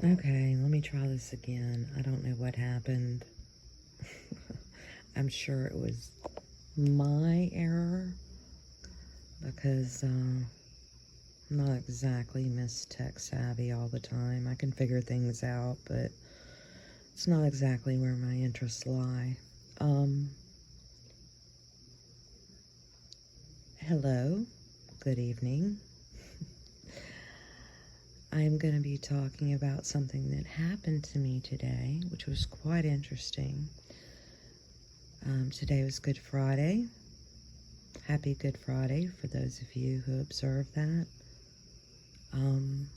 Okay, let me try this again. I don't know what happened. I'm sure it was my error because I'm not exactly Miss Tech savvy all the time. I can figure things out, but it's not exactly where my interests lie. Um, Hello, good evening. I'm going to be talking about something that happened to me today, which was quite interesting. Today was Good Friday. Happy Good Friday for those of you who observe that. Um,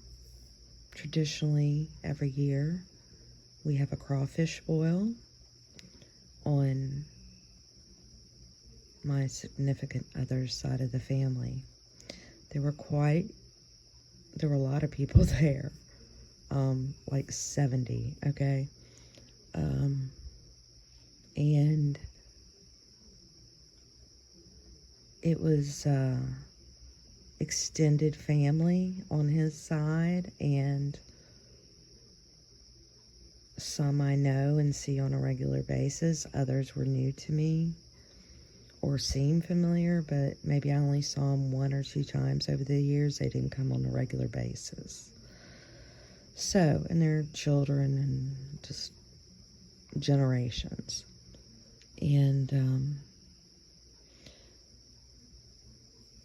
Traditionally, every year, we have a crawfish boil on my significant other's side of the family. There were a lot of people there, like 70, okay? Um, and it was extended family on his side, and some I know and see on a regular basis. Others were new to me or seem familiar, but maybe I only saw them one or two times over the years. They didn't come on a regular basis. So, and they're children and just generations. And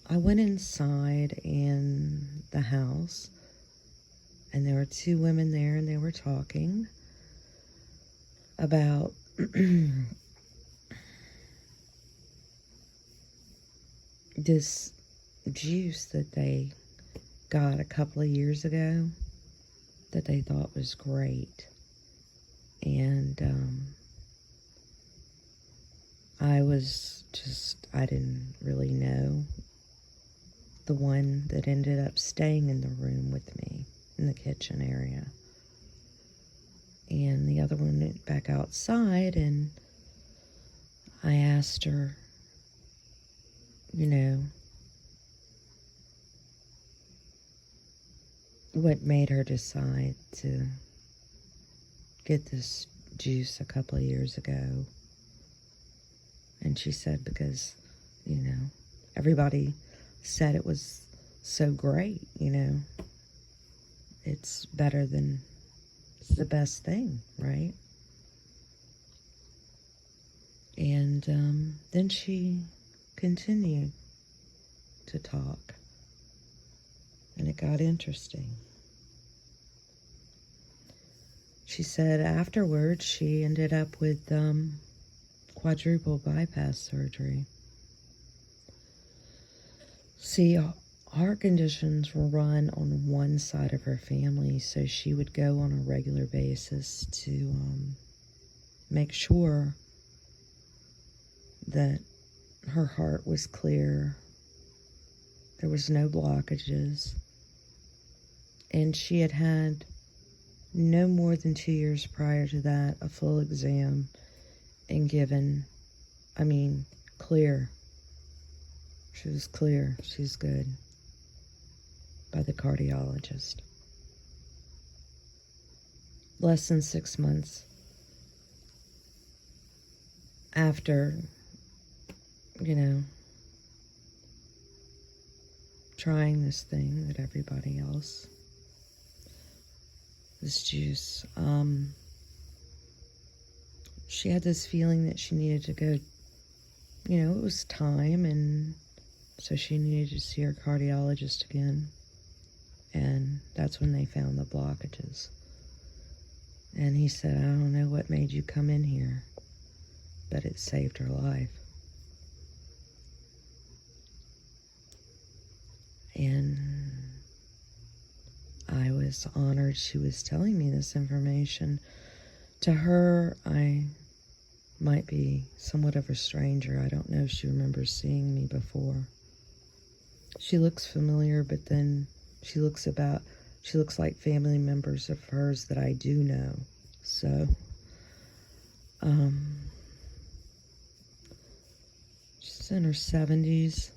I went inside in the house, and there were two women there, and they were talking about this juice that they got a couple of years ago that they thought was great. And I didn't really know the one that ended up staying in the room with me in the kitchen area. And the other one went back outside, and I asked her, what made her decide to get this juice a couple of years ago. And she said because, everybody said it was so great, It's the best thing, right? And then she continued to talk, and it got interesting. She said afterwards she ended up with quadruple bypass surgery. See, heart conditions were run on one side of her family, so she would go on a regular basis to make sure that her heart was clear, there was no blockages, and she had had no more than 2 years prior to that a full exam and clear. She was clear, she's good, by the cardiologist. Less than 6 months after, trying this thing that everybody else, this juice, she had this feeling that she needed to go, it was time, and so she needed to see her cardiologist again. And that's when they found the blockages. And he said, I don't know what made you come in here, but it saved her life. And I was honored she was telling me this information. To her, I might be somewhat of a stranger. I don't know if she remembers seeing me before. She looks familiar, but then she looks like family members of hers that I do know. So, she's in her 70s.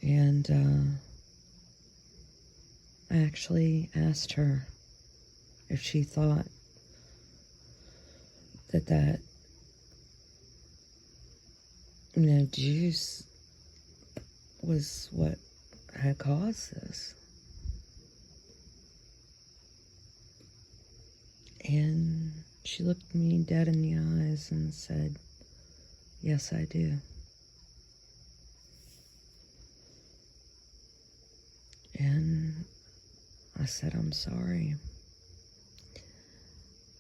And I actually asked her if she thought that juice was what had caused this. And she looked me dead in the eyes and said, "Yes, I do." And I said, "I'm sorry."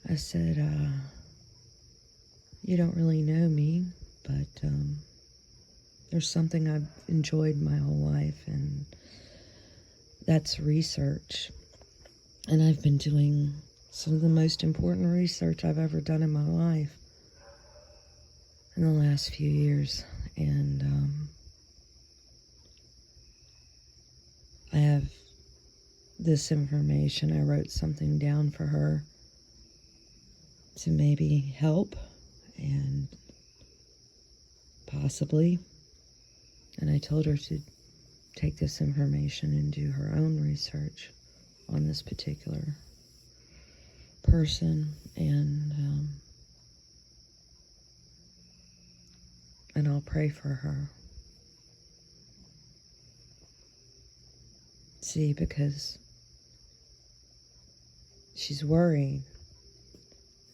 I said, "You don't really know me, but there's something I've enjoyed my whole life, and that's research. And I've been doing some of the most important research I've ever done in my life in the last few years. And I have this information. I wrote something down for her to maybe help and possibly." And I told her to take this information and do her own research on this particular person, and I'll pray for her. See, because she's worried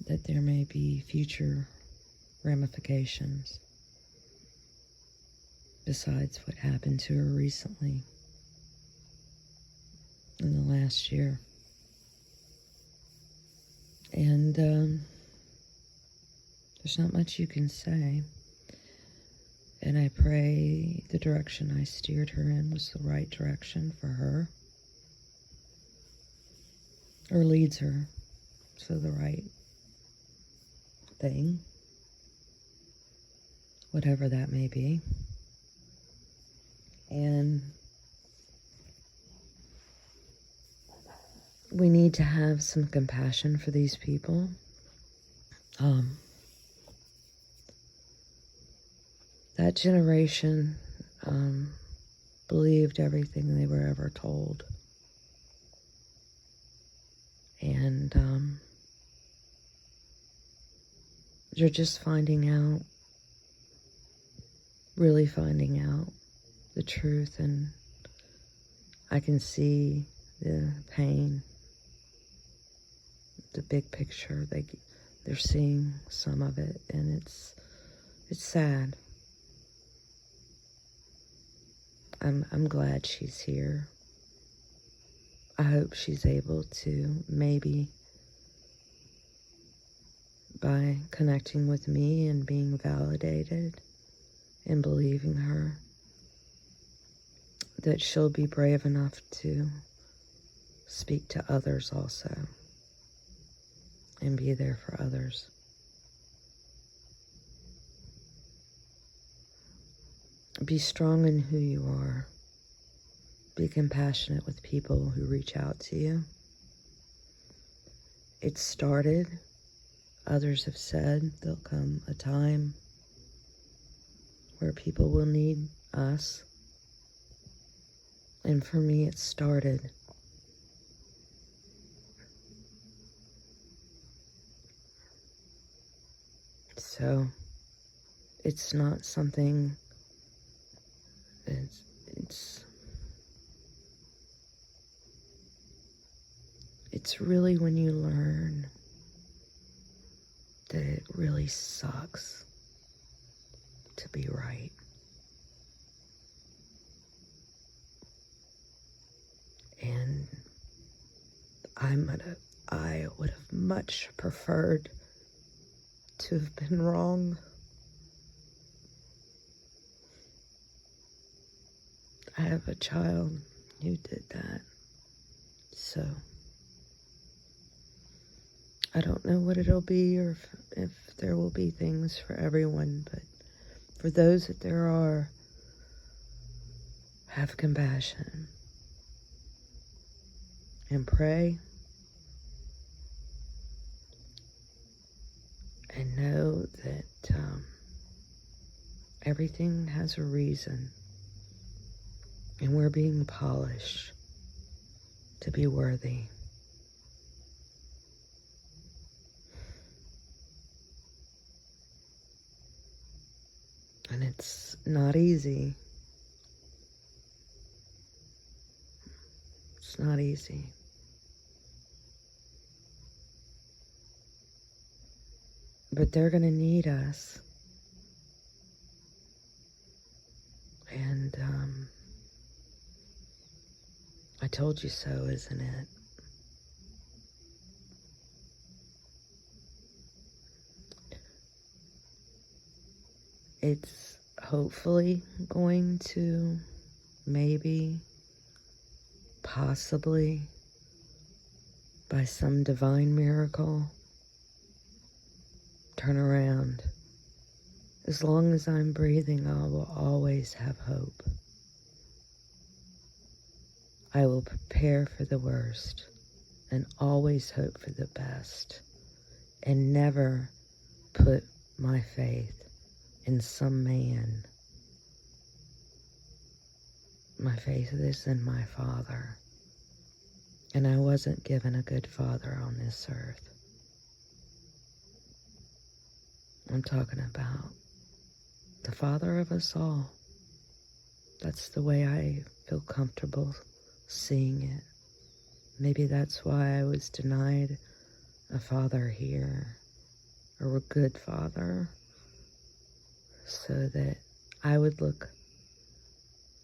that there may be future ramifications besides what happened to her recently in the last year. And there's not much you can say. And I pray the direction I steered her in was the right direction for her, or leads her to the right thing, whatever that may be. And we need to have some compassion for these people. That generation believed everything they were ever told. And they're just really finding out the truth. And I can see the pain, the big picture. They're seeing some of it, and it's sad. I'm glad she's here. I hope she's able to, maybe by connecting with me and being validated and believing her, that she'll be brave enough to speak to others also and be there for others. Be strong in who you are. Be compassionate with people who reach out to you. It started. Others have said there'll come a time where people will need us. And for me, it started. So it's not something, it's really when you learn that it really sucks to be right. And I would have much preferred to have been wrong. I have a child who did that. So I don't know what it'll be, or if there will be things for everyone, but for those that there are, have compassion and pray and know that everything has a reason, and we're being polished to be worthy. And it's not easy. It's not easy. But they're going to need us. And I told you so, isn't it? It's hopefully going to maybe, possibly, by some divine miracle, turn around. As long as I'm breathing, I will always have hope. I will prepare for the worst and always hope for the best, and never put my faith in some man. My faith is in my Father, and I wasn't given a good father on this earth. I'm talking about the Father of us all. That's the way I feel comfortable seeing it. Maybe that's why I was denied a father here, or a good father, so that I would look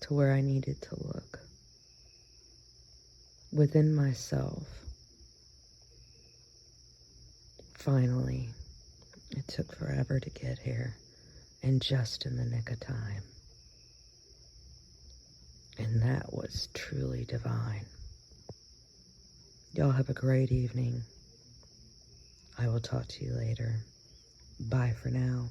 to where I needed to look, within myself. Finally, it took forever to get here, and just in the nick of time. And that was truly divine. Y'all have a great evening. I will talk to you later. Bye for now.